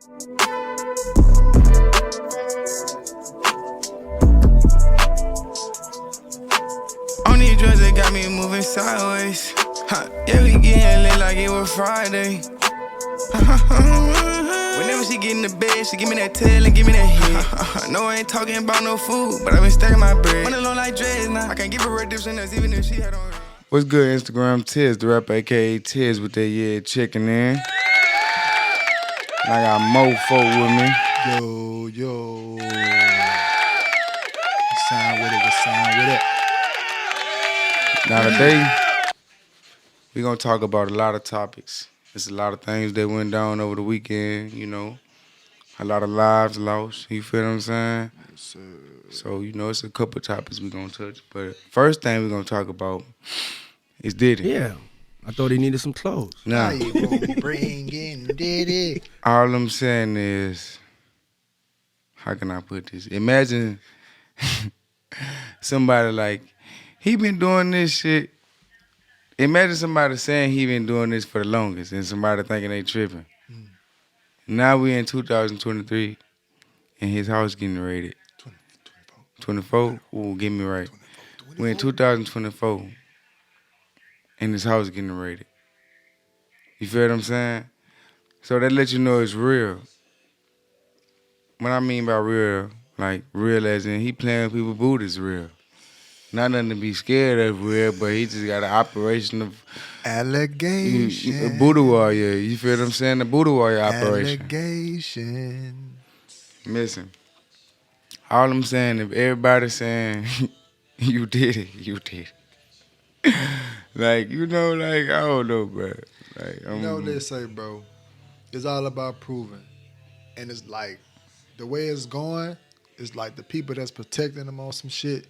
On these drugs that got me moving sideways. Yeah, we getting lit like it was Friday. Whenever she get in the bed, she give me that tail and give me that head. No, I ain't talking about no food, but I been stacking my bread. Running low like dreads now. I can't give her redemption, even if she had on. What's good, Instagram? Tezz, the rapper, aka Tezz, with that checking in. And I got Moe4oe with me. Yo. Sign with it. Now today, we gonna talk about a lot of topics. There's a lot of things that went down over the weekend, you know. A lot of lives lost, you feel what I'm saying? Yes, sir. So, you know, it's a couple topics we gonna touch. But first thing we gonna talk about is Diddy. Yeah. I thought he needed some clothes. Now, How you gonna bring in Diddy? all I'm saying is, how can I put this? Imagine somebody like, he been doing this shit. Imagine somebody saying he been doing this for the longest and somebody thinking they tripping. Now we in 2023 and his house getting raided. 24? Ooh, get me right. We in 2024 and his house getting raided. You feel what I'm saying? So that lets you know it's real. What I mean by real, like real as in he playing with people's booty is real. Not nothing to be scared of real, but he just got an operation of Allegation. Voodoo warrior. You feel what I'm saying? The voodoo warrior operation. Allegation. Listen, all I'm saying, if everybody's saying you did it. Like, you know, like, I don't know, bro. Like, You know what they say, bro? It's all about proving. And it's like, the way it's going, it's like the people that's protecting him on some shit,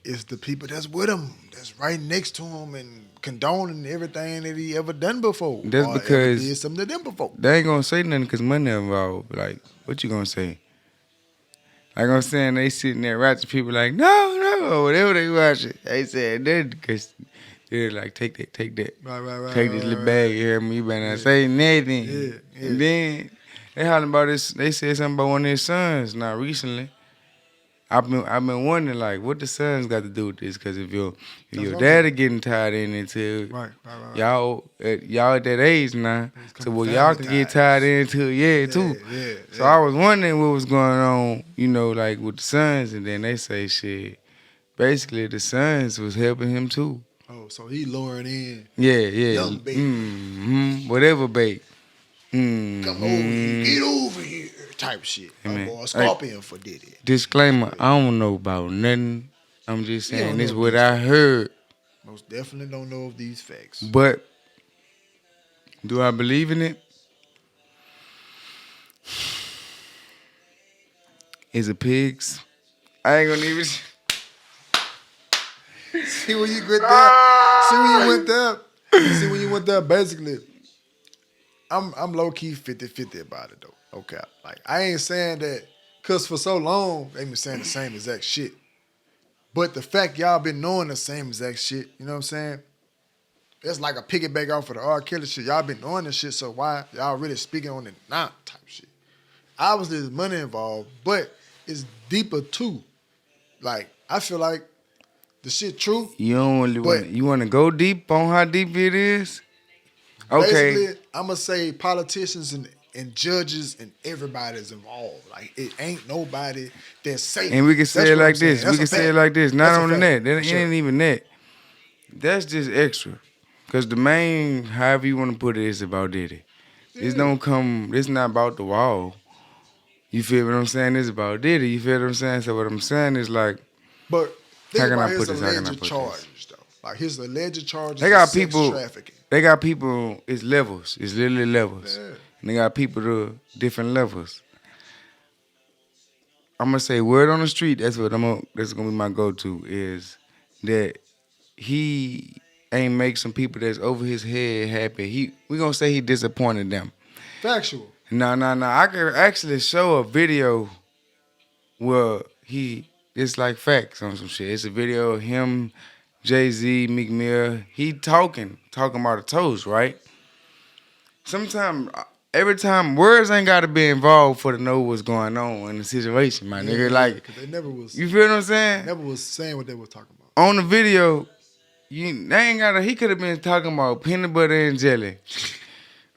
it's the people that's with him, that's right next to him and condoning everything that he ever done before. That's or because ever did something to them before. they ain't gonna say nothing because money involved. Like, what you gonna say? Like I'm saying, they sitting there watching people like, no, whatever they watching. They said that because they're like, take that. Right. Take this little bag here, you better not say nothing. Yeah. And then they hollering about this. They said something about one of his sons now recently. I've been wondering like what the sons got to do with this, because if your daddy getting tied into it, Right. y'all at that age now, so well y'all can get tied into it, too. Yeah. So I was wondering what was going on, you know, like with the sons, and then they say shit. Basically, the sons was helping him too. Oh, so he luring in. Yeah. Young bait. Whatever bait. Come over here, get over here, type shit. Man. I'm going scorpion for Diddy. Disclaimer: I don't know about nothing. I'm just saying don't this is know what these I heard. Most definitely don't know of these facts. But do I believe in it? Is it pigs? I ain't gonna even. See when you get there. See when you went there. Basically, I'm low key 50-50 about it though. Okay, like I ain't saying that because for so long they been saying the same exact shit. But the fact y'all been knowing the same exact shit, you know what I'm saying? That's like a piggyback off of the R. Kelly shit. Y'all been knowing this shit, so why y'all really speaking on it now type shit? Obviously, there's money involved, but it's deeper too. Like I feel like the shit true. You don't really want. You want to go deep on how deep it is? Okay. Basically, I'm going to say politicians and judges and everybody's involved. Like, it ain't nobody that's safe. And we can say it like this. We can say it like this. Not That's a on the fact. net. It ain't even that. That's just extra. Because the main, however you want to put it, is about Diddy. This don't come, this not about the wall. You feel what I'm saying? It's about Diddy. You feel what I'm saying? So what I'm saying is like, But How think can I about put his this? How can I alleged put this? charges, though. Like, his alleged charges They got of sex people- trafficking. they got people, it's levels. It's literally levels. Yeah. And they got people to different levels. I'm going to say word on the street, that's going to be my go-to, is that he ain't make some people that's over his head happy. We going to say he disappointed them. Factual. No. I could actually show a video where it's like facts on some shit. It's a video of him, Jay-Z, Meek Mill. He talking about a toast, right? Sometimes every time words ain't gotta be involved for to know what's going on in the situation, my nigga. Like, because they never was. you feel what I'm saying? Never was saying what they were talking about. On the video, they ain't gotta. He could have been talking about peanut butter and jelly,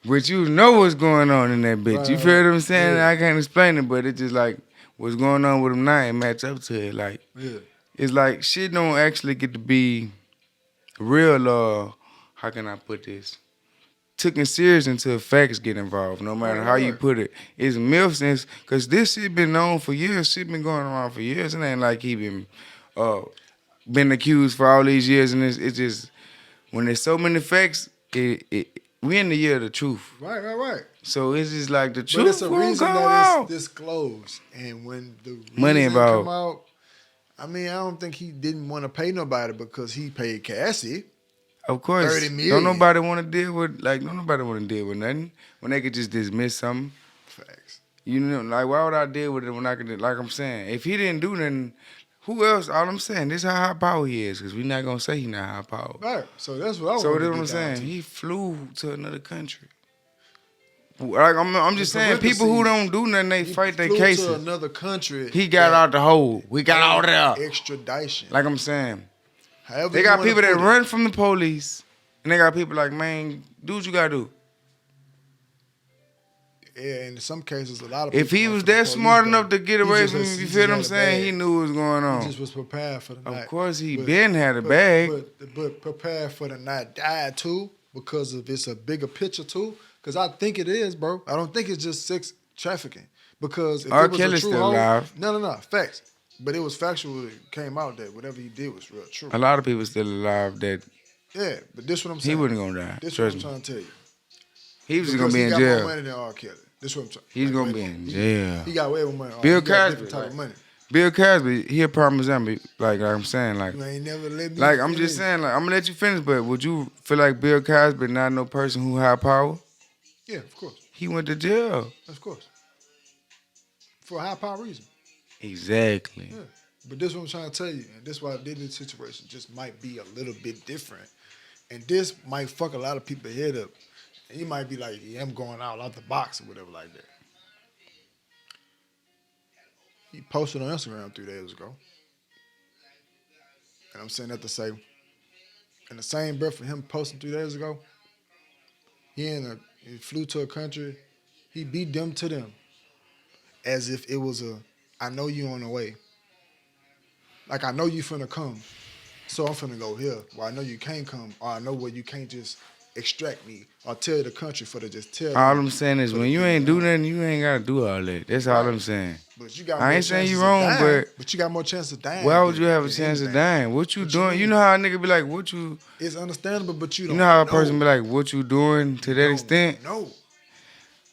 but you know what's going on in that bitch. You feel what I'm saying? Yeah. I can't explain it, but it's just like what's going on with him now and match up to it. Like, it's like shit don't actually get to be real. How can I put this? Taken serious until facts get involved, no matter how you put it. It's myths, because this shit been known for years. Shit been going around for years. It ain't like he been accused for all these years. And it's just, when there's so many facts, we in the year of the truth. Right. So it's just like the truth. But it's a won't reason come that out. it's disclosed. And when the Money reason involved. come out, I mean, I don't think he didn't want to pay nobody because he paid Cassie. Of course. 30 million. Don't nobody want to deal with, don't nobody want to deal with nothing. When they could just dismiss something. Facts. You know, like, why would I deal with it when I could, like I'm saying, if he didn't do nothing, who else? All I'm saying, this is how high power he is, because we not going to say he not high power. Right. So that's what I So want that's to what I'm get down saying. to. He flew to another country. Like, I'm just The saying, people who parentheses, don't do nothing, they He fight their flew cases. to another country. He got out the hole. We got out there. Extradition. Like I'm saying. However They you got wanna people that put it. run from the police, and they got people like, man, do what you got to do. Yeah, in some cases, a lot of people. If he run was from the that police, smart though. enough to get He away just from was- him, he you just feel what had I'm a saying? bag. He knew what was going He on. just was prepared for the night. Of course, he But- been had a bag. But prepared for the night die too, because of it's a bigger picture too. Because I think it is, bro. I don't think it's just sex trafficking. Because if R. it was Kelly's a true still hoe, alive. no, facts. But it was factual. It came out that whatever he did was real true. A lot of people still alive that Yeah, but this what I'm he saying. wasn't going to die. This what Trust I'm me. trying to tell you. He was just Because going to be he in got more jail. money than R. Kelly. This what I'm saying. He's Like, gonna way be more. in He- jail. He got way more money. Bill He got Cosby, different type of money. Bill Cosby, he a Parmesan, like I'm saying, like. You ain't never let me. Like, I'm just finish. saying, like, I'm gonna let you finish, but would you feel like Bill Cosby not no person who high power? Yeah, of course, He went to jail. of course. For a high power reason. Exactly. Yeah. But this is what I'm trying to tell you, and this is why I did this situation just might be a little bit different, and this might fuck a lot of people head up, and you might be like, yeah, I'm going out the box or whatever like that. He posted on Instagram 3 days ago, and I'm saying that to say, in the same breath for him posting 3 days ago, he flew to a country, he beat them to them, as if it was I know you on the way. Like, I know you finna come, so I'm finna go here. Well, I know you can't come, or I know where you can't just extract me or tell the country for to just tell All me. I'm saying is, when you ain't do nothing, you ain't gotta do all that. That's all I'm saying. But you got I more ain't saying you chances of wrong, dying, but you got more chance of dying. why would you have a than chance of anything. dying? What you What you doing? mean? You know how a nigga be like, what you? It's understandable, but you don't You know how a know. person be like, what you doing to that extent? No.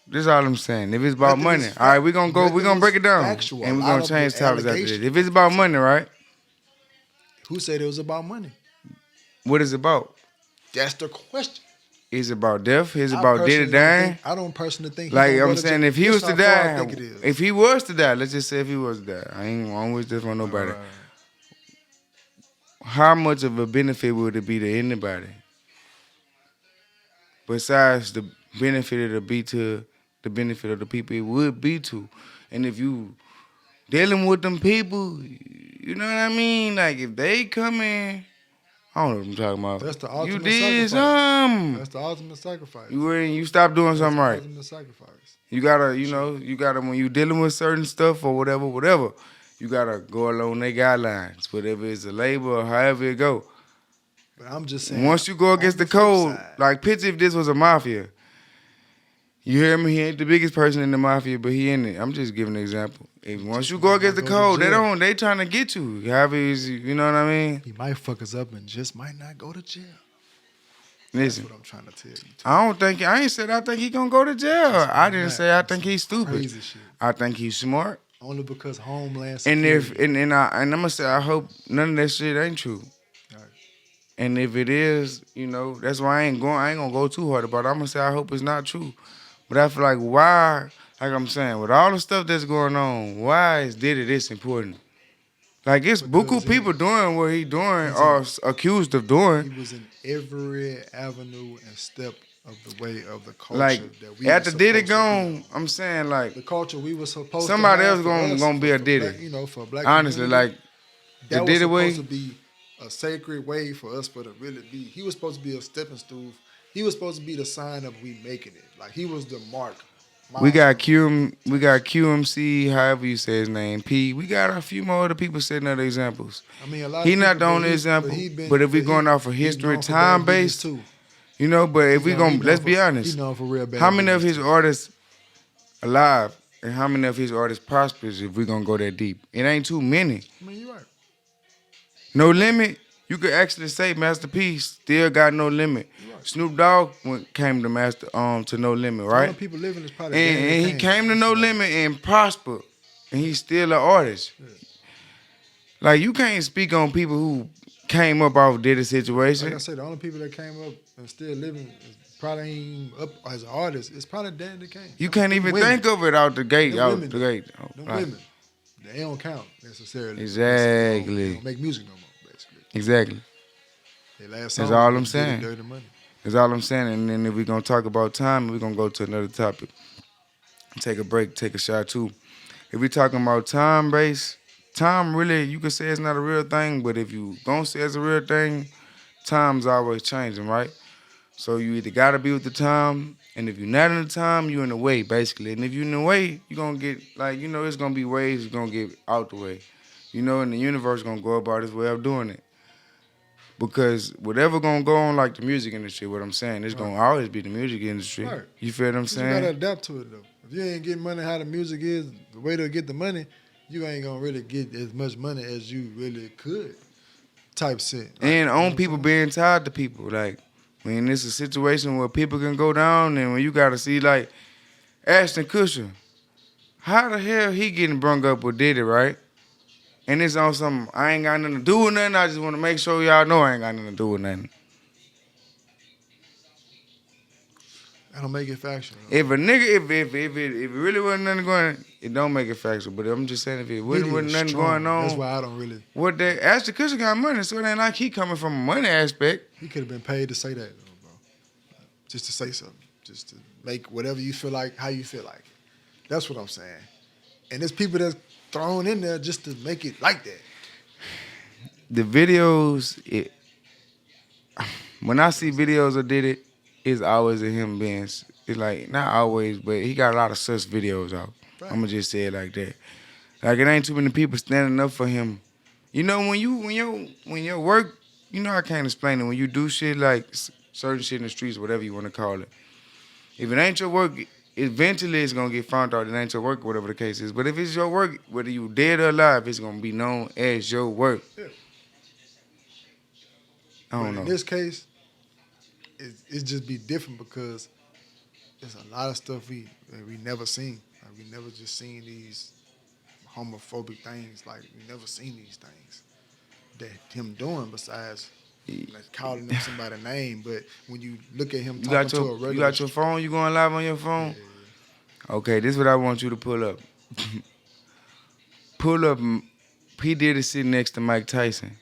This is all I'm saying. If it's about Nothing money, is all right, we gonna go. We nothing gonna is break it down, factual. and we A gonna lot of change the topics after this. allegations- If it's about money, right? Who said it was about money? What is it about? That's the question. Is it about death? Is it I about dead or personally don't dying? think- I don't personally think. he Like gonna go I'm to saying, jail. if he This was to how far I die, think it is. if he was to die, let's just say if he was to die, I ain't gonna wish this for nobody. Right. How much of a benefit would it be to anybody? Besides the benefit it'll be to the benefit of the people it would be to. And if you dealing with them people, you know what I mean? Like if they come in, I don't know what I'm talking about. That's the You ultimate did sacrifice. something. That's the ultimate sacrifice. You stopped doing something right. That's the ultimate sacrifice. You gotta, when you dealing with certain stuff or whatever, you gotta go along their guidelines, whatever it's a label or however it go. But I'm just saying. Once you go against on the flip code, side, like picture if this was a mafia. You hear me? He ain't the biggest person in the mafia, but he in it. I'm just giving an example. If once you go against the go to code, jail. they trying to get you. However, you know what I mean? he might fuck us up and just might not go to jail. Listen, That's what I'm trying to tell you. I ain't said I think he gonna go to jail. I didn't say I think he's stupid. Crazy shit. I think he's smart. Only because Homeland And Security. I'm gonna say I hope none of that shit ain't true. Right. And if it is, that's why I ain't gonna go too hard about it. I'm gonna say I hope it's not true. But I feel like why, like I'm saying, with all the stuff that's going on, why is Diddy this important? Like it's buku people doing what he doing or accused of doing. He was in every avenue and step of the way of the culture Like that we after were Diddy supposed to gone, be. I'm saying like The culture we were supposed somebody to have else for us, gonna be a for Diddy. black, for a black Honestly, community, like the that was Diddy supposed to way. be a sacred way for us for to really be. He was supposed to be a stepping stool. He was supposed to be the sign of we making it. Like he was the mark. We got milestone we type got shit. QMC, however you say his name, P. We got a few more other people setting other examples. I mean, a lot He of not people, the only example, but if we going off of he's history, known for bad time business based, too. but if we He gonna known let's be he honest, known for real how bad many of business his too. artists alive and how many of his artists prosperous if we gonna go that deep? It ain't too many. I mean, you're right. No Limit, you could actually say Master P still got No Limit. You're right. Snoop Dogg came to No Limit, So all the right? people living is probably And he came to No Limit and prospered, and he's still an artist. Yeah. Like you can't speak on people who came up off Diddy Like situation. I said, the only people that came up and still living is probably ain't up as an artist. It's probably Danny Kane. You can't even think of it out the gate. Them Them women, they don't count necessarily. Exactly. They don't make music no more, basically. Exactly. They last That's song all was I'm saying. Dirty Money. That's all I'm saying. And then if we're gonna talk about time, we're gonna go to another topic. Take a break, take a shot too. If we're talking about time base, time really you can say it's not a real thing, but if you gonna say it's a real thing, time's always changing, right? So you either gotta be with the time, and if you're not in the time, you're in the way, basically. And if you're in the way, you're gonna get it's gonna be ways you're gonna get out the way. And the universe gonna go about its way of doing it. Because whatever gonna go on like the music industry, what I'm saying, it's gonna always be the music industry. Right. You feel what I'm You saying? gotta adapt to it though. If you ain't getting money how the music is, the way to get the money, you ain't gonna really get as much money as you really could. Type shit. And on people being tied to people. Like, when it's a situation where people can go down and when you gotta see like Ashton Kutcher, how the hell he getting brung up with Diddy, right? And it's on some, I ain't got nothing to do with nothing. I just want to make sure y'all know I ain't got nothing to do with nothing. I don't make it factual. If a nigga, if it really wasn't nothing going, it don't make it factual. But I'm just saying, if it wasn't nothing going on, that's why I don't really. What they Ashton Kutcher got money, so it ain't like he coming from a money aspect. He could have been paid to say that, though, bro. Just to say something, just to make whatever you feel like, how you feel like it. That's what I'm saying. And there's people that's thrown in there just to make it like that. The videos, when I see videos of Diddy, it's always of him being. It's like not always, but he got a lot of such videos out. Right. I'm gonna just say it like that. Like it ain't too many people standing up for him. When your work, I can't explain it. When you do shit like certain shit in the streets, whatever you want to call it. If it ain't your work, eventually it's gonna get found out. It ain't your work, whatever the case is. But if it's your work, whether you dead or alive, it's gonna be known as your work. Yeah. I don't know. In this case, it just be different because there's a lot of stuff we never seen. Like we never just seen these homophobic things. Like we never seen these things that him doing besides like calling him somebody's name. But when you look at him talking to a regular, you got your phone? You going live on your phone? Yeah. Okay, this is what I want you to pull up. Pull up. P. Diddy sitting next to Mike Tyson.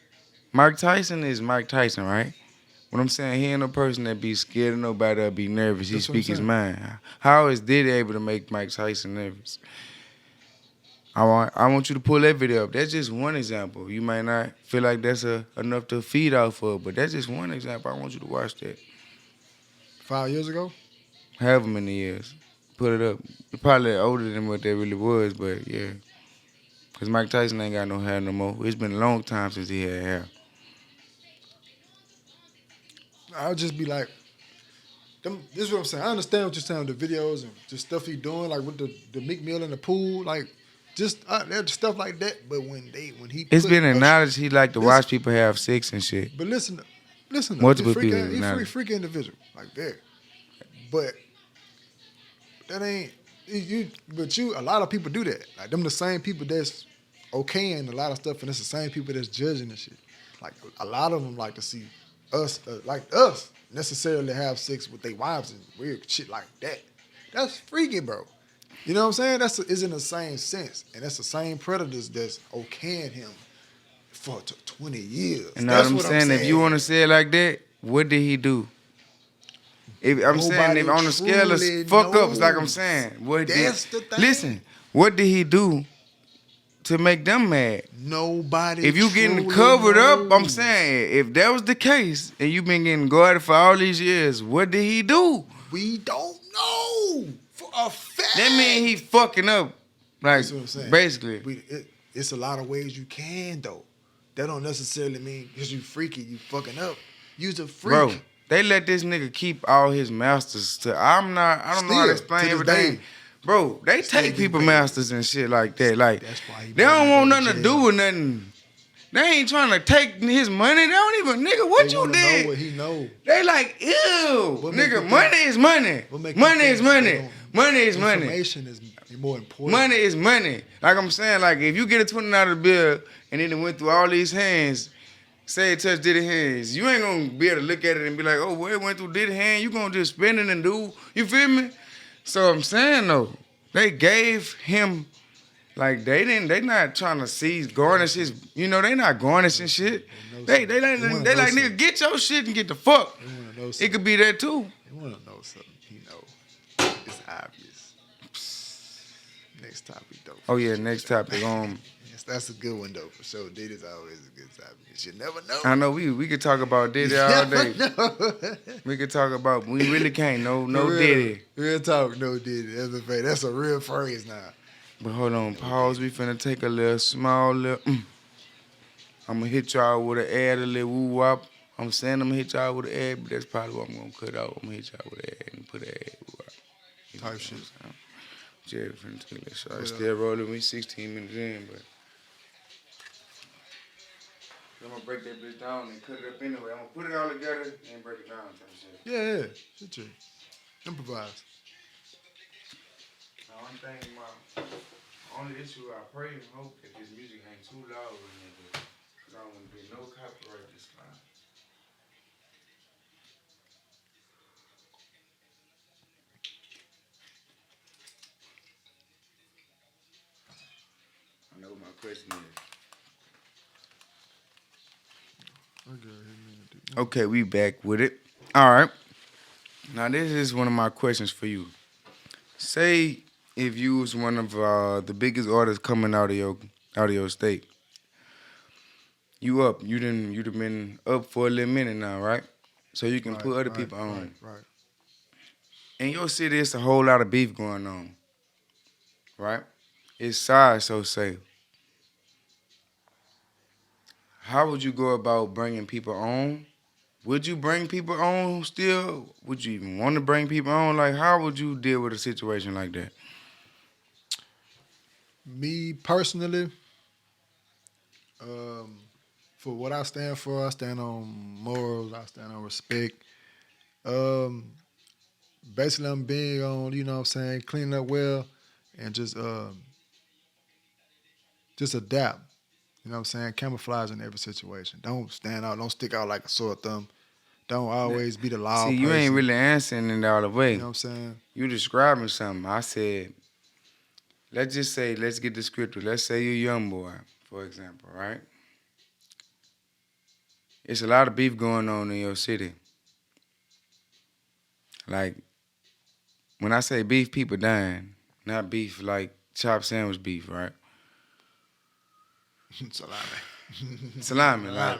Mike Tyson is Mike Tyson, right? What I'm saying, he ain't no person that be scared of nobody or be nervous. He That's what speak I'm his saying. mind. How is Diddy able to make Mike Tyson nervous? I want you to pull that video up. That's just one example. You might not feel like that's enough to feed off of, but that's just one example. I want you to watch that. 5 years ago. However many years. Put it up. It's probably older than what that really was, but yeah. Because Mike Tyson ain't got no hair no more. It's been a long time since he had hair. I'll just be like, this is what I'm saying. I understand what you're saying with the videos and just stuff he doing, like with the Meek Mill in the pool, like just there's stuff like that. But when he, It's been acknowledged he like to watch people have sex and shit. But listen, Multiple he's people a acknowledge. freak individual, like that. But that ain't you. But a lot of people do that. Like them, the same people that's okaying a lot of stuff, and it's the same people that's judging and shit. Like a lot of them like to see us, necessarily have sex with their wives and weird shit like that. That's freaky, bro. You know what I'm saying? It's in the same sense, and that's the same predators that's okaying him for 20 years. And That's what I'm saying, if you want to say it like that, what did he do? If I'm saying, if Nobody on the scale of truly fuck ups, like I'm knows. saying, That's the thing. listen, what did he do to make them mad? Nobody If you getting truly covered up, I'm knows. saying, if that was the case, and you been getting guarded for all these years, what did he do? We don't know for a fact. That mean he fucking up, like, That's what I'm saying. basically. It's a lot of ways you can, though. That don't necessarily mean because you freaky, you fucking up. You's a freak. Bro, they let this nigga keep all his masters. I don't know how to Still, explain to this everything. day. Bro, they Still take getting people paid. masters and shit like that. Like, That's why he they better don't not want go to nothing to jail. do with nothing. They ain't trying to take his money. They don't even, nigga, what They you wanna did? know what he know. They like, ew. What make you Nigga, think- money is money. What make you Money think is they money. don't- Money is money. Information is more important. Money is money. Like I'm saying, like if you get a $20 bill and then it went through all these hands, say it touched Diddy hands, you ain't gonna be able to look at it and be like, oh, well, it went through Diddy hand. You gonna just spend it and do, you feel me? So I'm saying though, they gave him, like they not trying to garnish his, they not garnishing shit. They like nigga, get your shit and get the fuck. They wanna know It something. could be that too. They wanna know something. He know. It's obvious. Next topic though. Oh yeah, next topic. Yes, that's a good one though for sure. Diddy's always a good topic. You never know. I know we could talk about Diddy all day. We could talk about, we really can't. No real, Diddy. Real talk, no Diddy. That's a real phrase now. But hold on, pause. We finna take a small little. I'm gonna hit y'all with an ad, a little woo wop. I'm saying I'm gonna hit y'all with an ad, but that's probably what I'm gonna cut out. I'm gonna hit y'all with an ad and put an ad. Woo wop. Type shit. Jerry finna take that shot. Still rolling. We 16 minutes in, but. I'm gonna break that bitch down and cut it up anyway. I'm gonna put it all together and break it down. Type shit. Yeah. Shit, you. Improvise. The only issue I pray and hope that this music ain't too loud in here, because I don't want to get no copyright this time. I know what my question is. Okay, we back with it. All right. Now this is one of my questions for you. Say if you was one of the biggest artists coming out of your state. You up. You'd have been up for a little minute now, right? So you can put other people on. Right. In your city, it's a whole lot of beef going on, right? It's size, so say. How would you go about bringing people on? Would you bring people on still? Would you even want to bring people on? Like, how would you deal with a situation like that? Me personally, for what I stand for, I stand on morals, I stand on respect. Basically, I'm big on, you know what I'm saying, cleaning up well and just adapt. You know what I'm saying? Camouflage in every situation. Don't stand out, don't stick out like a sore thumb. Don't always be the loud See, you person. ain't really answering it all the way. You know what I'm saying? You describing something. I said, let's just say, let's get descriptive. Let's say you're a young boy, for example, right? It's a lot of beef going on in your city. Like, when I say beef, people dying. Not beef like chopped sandwich beef, right? Salami, like.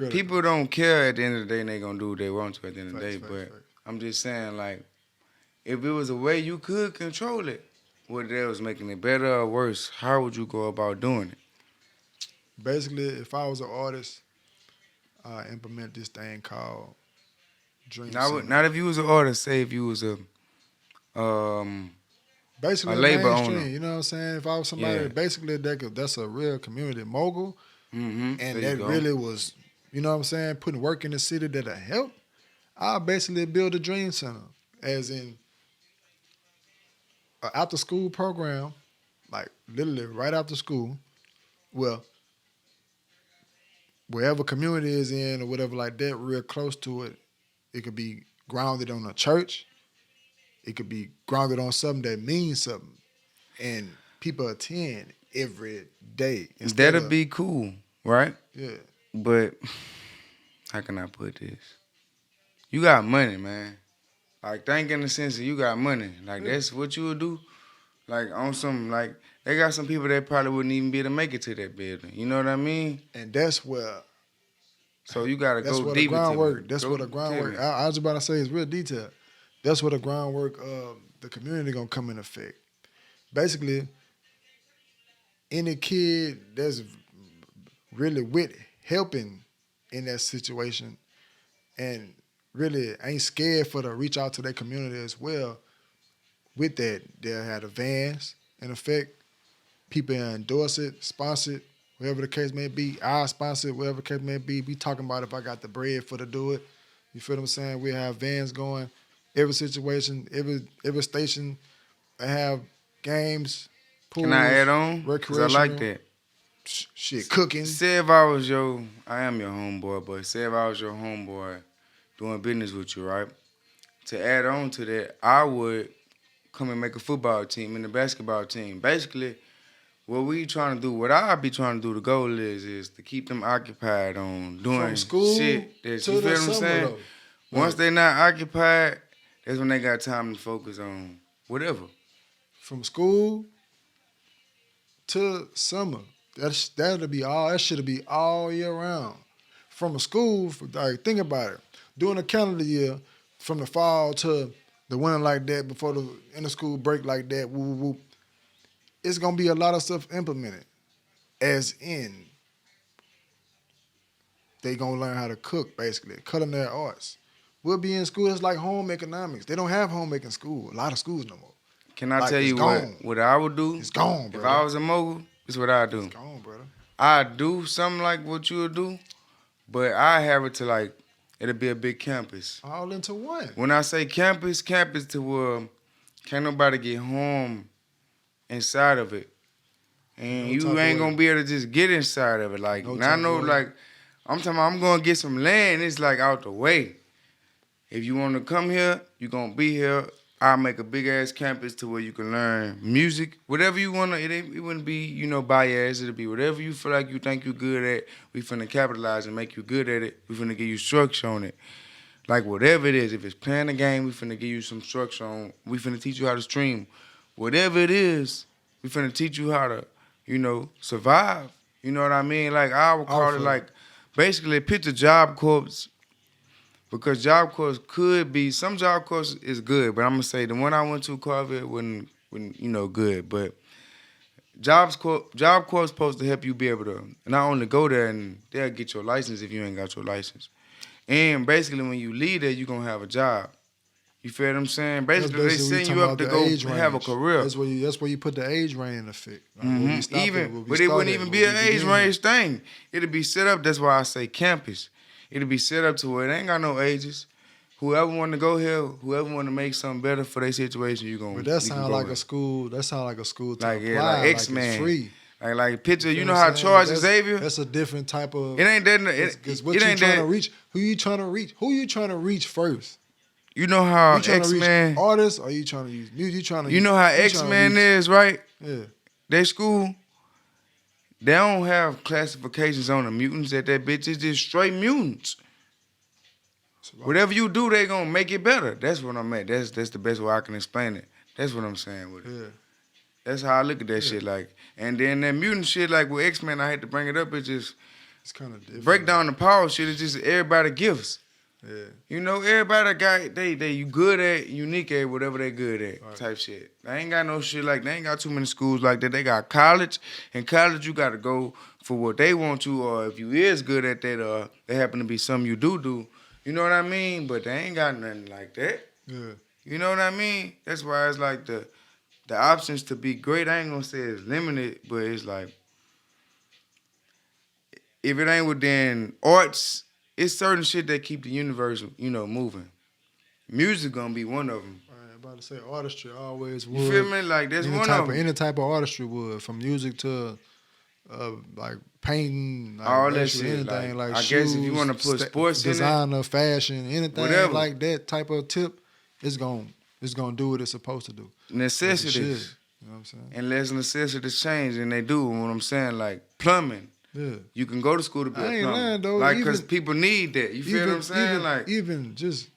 People don't care at the end of the day and they gonna do what they want to at the end of the day, but I'm just saying, like, if it was a way you could control it, whether that was making it better or worse, how would you go about doing it? Basically, if I was an artist, I implement this thing called Dream Center. Not if you was an artist, say if you was basically a labor mainstream, owner. you know what I'm saying? If I was somebody, basically that's a real community mogul, and that really was, you know what I'm saying, putting work in the city that'll help, I'll basically build a Dream Center, as in an after-school program, like literally right after school. Well, wherever community is in or whatever like that, real close to it, it could be grounded on a church. It could be grounded on something that means something. And people attend every day. That'll be cool, right? Yeah. But how can I put this? you got money, man. Like, think in the sense that you got money. Like, that's what you would do. Like, on some, like, they got some people that probably wouldn't even be able to make it to that building. You know what I mean? And that's where So you got to that's go where the deep into groundwork. it. That's where the groundwork. I was about to say it's real detailed. That's where the groundwork of the community gonna come in effect. Basically, any kid that's really with helping in that situation and really ain't scared for to reach out to their community as well. With that, they'll have the vans in effect. People endorse it, sponsor it, whatever the case may be. I sponsor it, whatever the case may be. We talking about if I got the bread for to do it. You feel what I'm saying? We have vans going. Every situation, every station, I have games, pools, Can I add on? Because I like recreational, that. shit, cooking. Say if I am your homeboy, but say if I was your homeboy doing business with you, right? To add on to that, I would come and make a football team and a basketball team. Basically, what I be trying to do, the goal is to keep them occupied on doing From school shit. That, to you the feel what I'm summer, saying? though. Once Like, they not occupied, that's when they got time to focus on whatever. from school to summer. That'll be all. That should be all year round. From a school, like think about it. During the calendar year, from the fall to the winter like that, before the end of school break like that, woo, woo, woo, it's gonna be a lot of stuff implemented. As in, they gonna learn how to cook, basically, culinary arts. We'll be in school. It's like home economics. They don't have home ec in school. A lot of schools no more. Can I Like, tell it's you gone. what I would do? It's gone, If brother. I was a mogul, this is what I'd do. It's gone, brother. I'd do something like what you would do, but I have it to like, it'll be a big campus. All into one. When I say campus to where can't nobody get harmed inside of it. And No you type of ain't way. gonna be able to just get inside of it. Like, No now I type know, of way. like, I'm talking about I'm gonna get some land, it's like out the way. If you wanna come here, you gonna be here. I'll make a big ass campus to where you can learn music, whatever you wanna. It wouldn't be, biased. It'll be whatever you feel like you think you good at. We finna capitalize and make you good at it. We finna give you structure on it. Like whatever it is, if it's playing a game, we finna give you some structure on. We finna teach you how to stream. Whatever it is, we finna teach you how to, survive. You know what I mean? Like I would call it like, basically picture Job Corps. Because Job Corps could be, some Job Corps is good, but I'm gonna say the one I went to, COVID, wasn't good. But Job Corps is supposed to help you be able to not only go there and they'll get your license if you ain't got your license. And basically when you leave there, you're gonna have a job. You feel what I'm saying? Basically they send you up to go have a career. That's where you put the age range in effect. Like, But it wouldn't even be an age range thing. It'll be set up, that's why I say campus. It'll be set up to where it ain't got no ages. Whoever want to go here, whoever want to make something better for their situation, you gonna. But that sound like a school. That sound like a school to apply. Like X-Men. It's free. Like picture. You know what how I'm saying? Charles Xavier. That's a different type of. It ain't that. It's what it you ain't trying that. to reach. Who you trying to reach? Who you trying to reach first? You know how You trying to X-Men. reach artists, or you trying to use music? You trying to. You know how you trying to X-Men reach- is, right? Yeah. They school. They don't have classifications on the mutants at that bitch. It's just straight mutants. Whatever you do, they gonna make it better. That's what I'm at. That's the best way I can explain it. That's what I'm saying with it. Yeah. That's how I look at that shit. Like, and then that mutant shit, like with X-Men, I hate to bring it up. It's just It's kind of different. break down the power shit. It's just everybody gifts. Yeah. Everybody got they you good at, unique at whatever they good at, Right. type shit. They ain't got no shit like they ain't got too many schools like that. They got college, and college you got to go for what they want to, or if you is good at that, or they happen to be something you do. You know what I mean? But they ain't got nothing like that. Yeah. You know what I mean? That's why it's like the options to be great. I ain't gonna say it's limited, but it's like if it ain't within arts, it's certain shit that keep the universe, moving. Music gonna be one of them. I'm about to say artistry always would. You feel me? Like that's one of them. Any type of artistry would, from music to like painting, like All that actually shit, anything like I shoes, guess if you wanna put sports in it, designer, fashion, anything whatever. like that type of tip, it's gonna do what it's supposed to do. Necessities. You know what I'm saying? Unless necessities change, and they do. What I'm saying, like plumbing. Yeah. You can go to school to be I a ain't plumber. lying, though. Like, because Even- people need that. You feel what I'm saying? Like, even just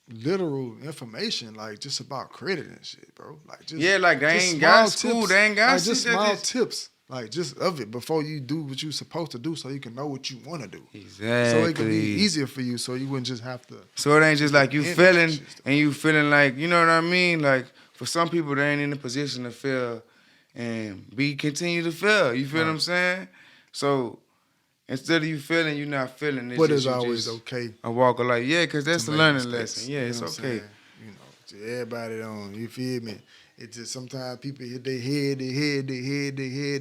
literal information, like just about credit and shit, bro. Like just like they just ain't got small school, tips. they ain't got like shit. just small tips, like just of it before you do what you supposed to do, so you can know what you want to do. Exactly. So it can be easier for you, so you wouldn't just have to. So it ain't just like you feeling shit. and you feeling like, you know what I mean? Like for some people, they ain't in a position to feel and continue to feel. You feel what I'm saying? So instead of you feeling, you're not feeling. But it's always okay. A walk of life, yeah, because that's the make learning mistakes. lesson. Yeah, You it's know what I'm okay. saying? You know, to everybody on. You feel me? It's just sometimes people hit their head,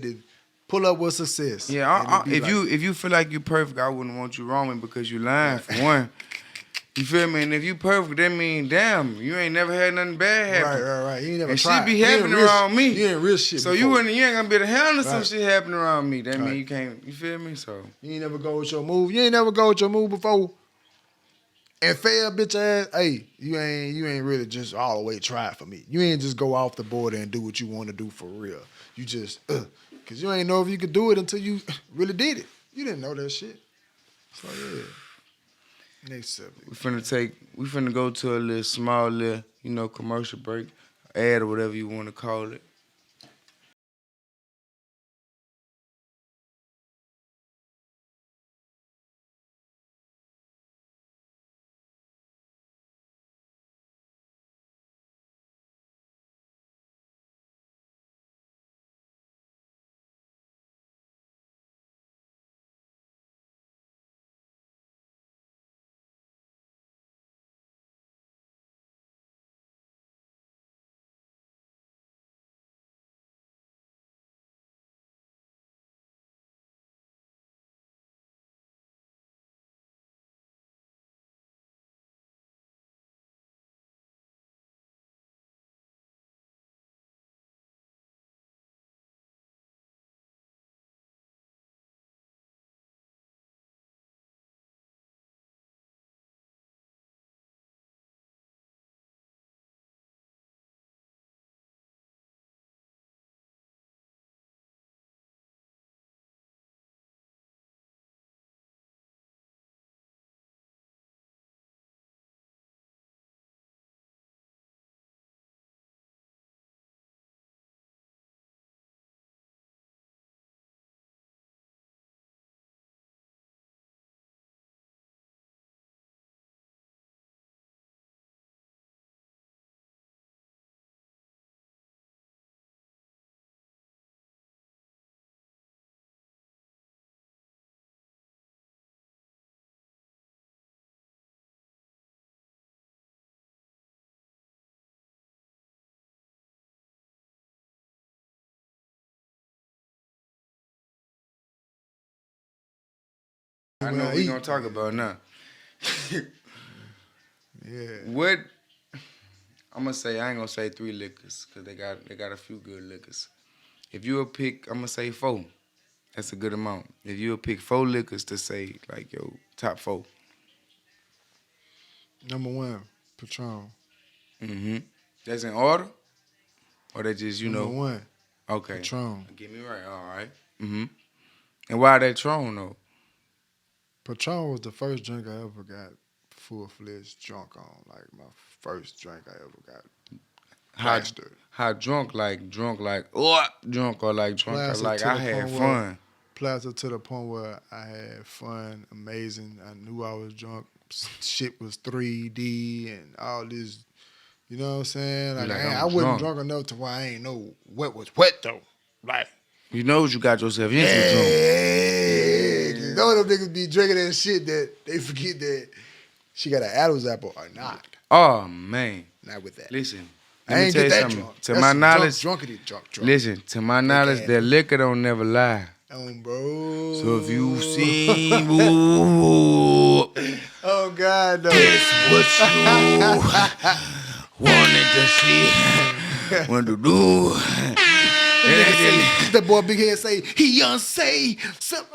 and pull up with success. Yeah, if you feel like you perfect, I wouldn't want you wrong because you lying for one. You feel me? And if you perfect, that mean damn, you ain't never had nothing bad happen. Right. You ain't never and tried. shit be happening around me. You ain't risk shit. So before. you ain't gonna be able to handle some shit happening around me. That Right. mean you can't. You feel me? So you ain't never go with your move. You ain't never go with your move before. And fail, bitch ass. Hey, you ain't really just all the way try for me. You ain't just go off the border and do what you want to do for real. You just cause you ain't know if you could do it until you really did it. You didn't know that shit. So yeah. Next subject. we finna go to a little small commercial break, ad or whatever you want to call it. I know what we gonna talk about now. Yeah. What I'm gonna say, I ain't gonna say 3 liquors because they got a few good liquors. If you will pick, I'm gonna say 4. That's a good amount. If you will pick 4 liquors to say like your top 4. Number 1, Patron. That's in order, or they just Number 1, Okay. Patron. Get me right. All right. And why that Tron though? Patron was the first drink I ever got full-fledged drunk on. Like my first drink I ever got. How drunk like drunk or like drunk like I had fun. Plastered to the point where I had fun, amazing. I knew I was drunk. Shit was 3D and all this. You know what I'm saying? Like I wasn't drunk enough to where I ain't know what was what though. Like you know what you got yourself into, drunk. You know them niggas be drinking that shit that they forget that she got an Adam's apple or not. Oh man. Not with that. Listen. I ain't get that drunk. To my knowledge, drunk. Listen, to my knowledge, that liquor don't never lie. Bro. So if you see, oh God, no. That's what you wanted to see, want to do. That boy Big Head say he unsay.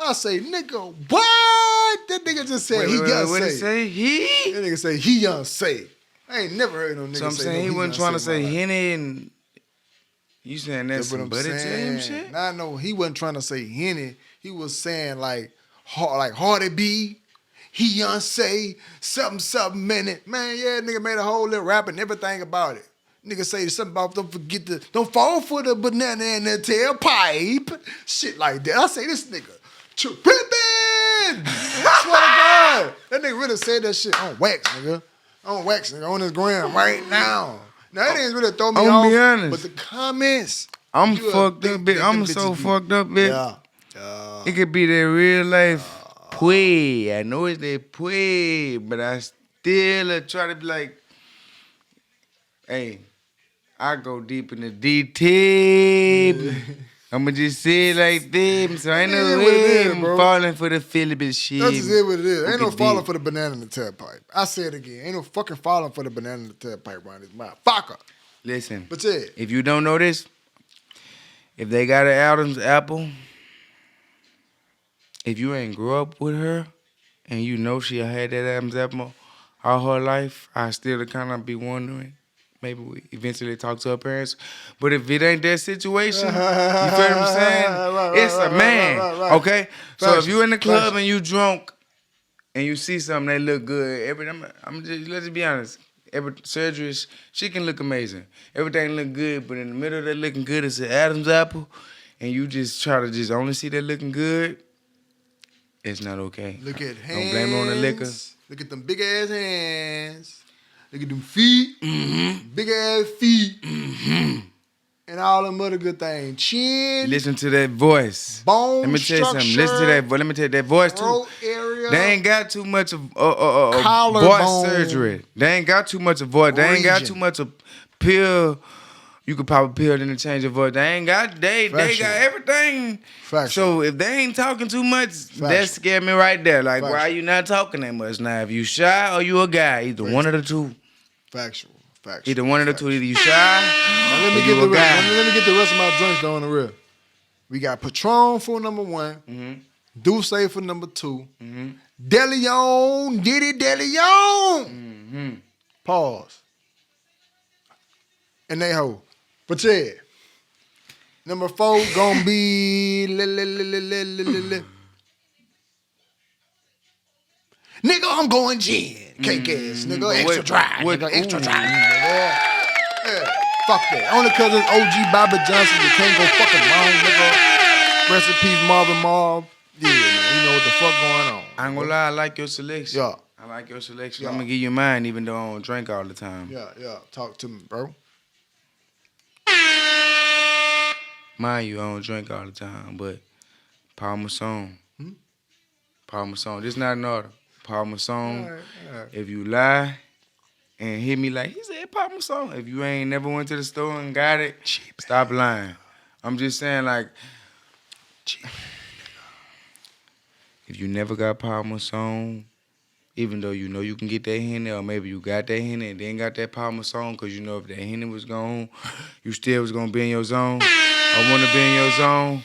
I say, nigga, what? That nigga just said he unsay. What did he say? That nigga say he unsay. I ain't never heard no nigga say. So I'm saying he wasn't trying to say Henny, and you saying that's some buddy jam shit? Nah, no, he wasn't trying to say Henny. He was saying like Hardy B. He say something minute. Man, yeah, nigga made a whole little rap and everything about it. Nigga say something about don't fall for the banana in the tailpipe. Shit like that. I say this nigga tripping. Swear to God. That nigga really said that shit on wax, nigga. On his gram right now. Now, it ain't really throw me off. Be honest. But the comments. I'm fucked up, bitch. I'm so fucked up, bitch. Yeah. It could be that real life pway. I know it's that pway, but I still try to be like, hey, I go deep in the detail. I'ma just say it like this. So ain't no way I'm falling for the Philippine shit. That's just it what it is. Ain't no falling for the banana in the tailpipe. I say it again. Ain't no fucking falling for the banana in the tailpipe around this motherfucker. Listen, but yeah. If you don't know this, if they got an Adam's apple, if you ain't grew up with her and you know she had that Adam's apple all her life, I still kind of be wondering. Maybe we eventually talk to her parents. But if it ain't that situation, you feel what I'm saying? It's a man, okay? So if you in the club and you drunk and you see something that look good, let's just be honest. Every surgery, she can look amazing. Everything look good, but in the middle of that looking good is an Adam's apple, and you just try to just only see that looking good, it's not okay. Look at hands. Don't blame it on the liquor. Look at them big ass hands. Look at them feet. Big ass feet. And all them other good things. Chin. Listen to that voice. Bone Let me tell you something. Listen to that. Let me tell you that voice too. Throat area. They ain't got too much of voice surgery. They ain't got too much of voice. They ain't got too much of pill. You could pop a pill and change your voice. They ain't got. They got everything. So if they ain't talking too much, that scared me right there. Like, why you not talking that much now? If you shy or you a guy, either one of the two. Factual. Either one of the two. Either you shy now let me or get you a guy. Let me get the rest of my drinks though on the real. We got Patron for number 1. Douce for number 2. DeLeon, Diddy DeLeon. Pause. And they hoe. But yeah. Number 4 gonna be nigga, I'm going gin. Cake ass, nigga. Extra dry. Nigga, extra dry. Yeah. Fuck that. Only cause it's OG Bobby Johnson. You can't go fucking wrong, nigga. Rest in peace, Marvin Marv. Yeah, man. You know what the fuck going on. I ain't gonna lie, I like your selection. Yeah. I like your selection. Yeah. I'm gonna give you mine even though I don't drink all the time. Yeah. Talk to me, bro. Mind you, I don't drink all the time, but Parmesan. Parmesan. This not an order. Parmesan. All right. If you lie and hit me like, he said Parmesan. If you ain't never went to the store and got it, stop lying. I'm just saying, like, if you never got Parmesan, even though you know you can get that Henny, or maybe you got that Henny and then got that Parmesan, because you know if that Henny was gone, you still was going to be in your zone. I want to be in your zone.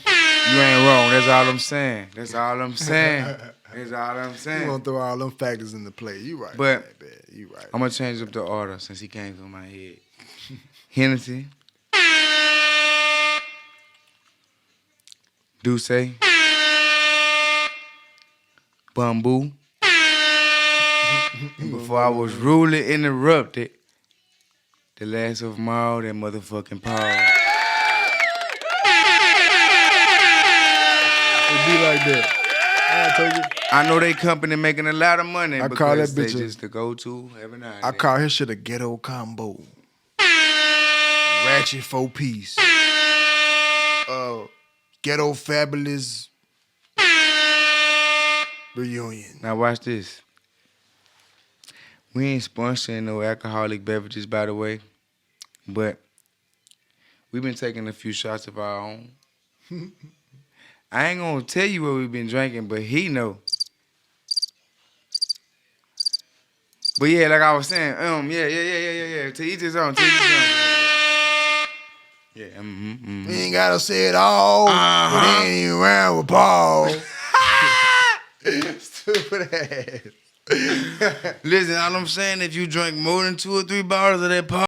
You ain't wrong. That's all I'm saying. That's all I'm saying. You gonna throw all them factors into play. You right. But you right. I'm gonna change up the order since he came from my head. Hennessy, Douce, Bamboo. And before I was rudely interrupted, the last of them all, that motherfucking Paul. It be like that. I know they company making a lot of money. I call that bitch bitch just the go-to every night. I call his shit a ghetto combo. Ratchet 4-piece. Ghetto fabulous reunion. Now watch this. We ain't sponsoring no alcoholic beverages, by the way, but we've been taking a few shots of our own. I ain't gonna tell you what we've been drinking, but he know. But yeah, like I was saying, yeah. To each his own, Yeah, We ain't gotta say it all, but he ain't even around with Paul. Stupid ass. Listen, all I'm saying, if you drink more than 2 or 3 bottles of that Paul,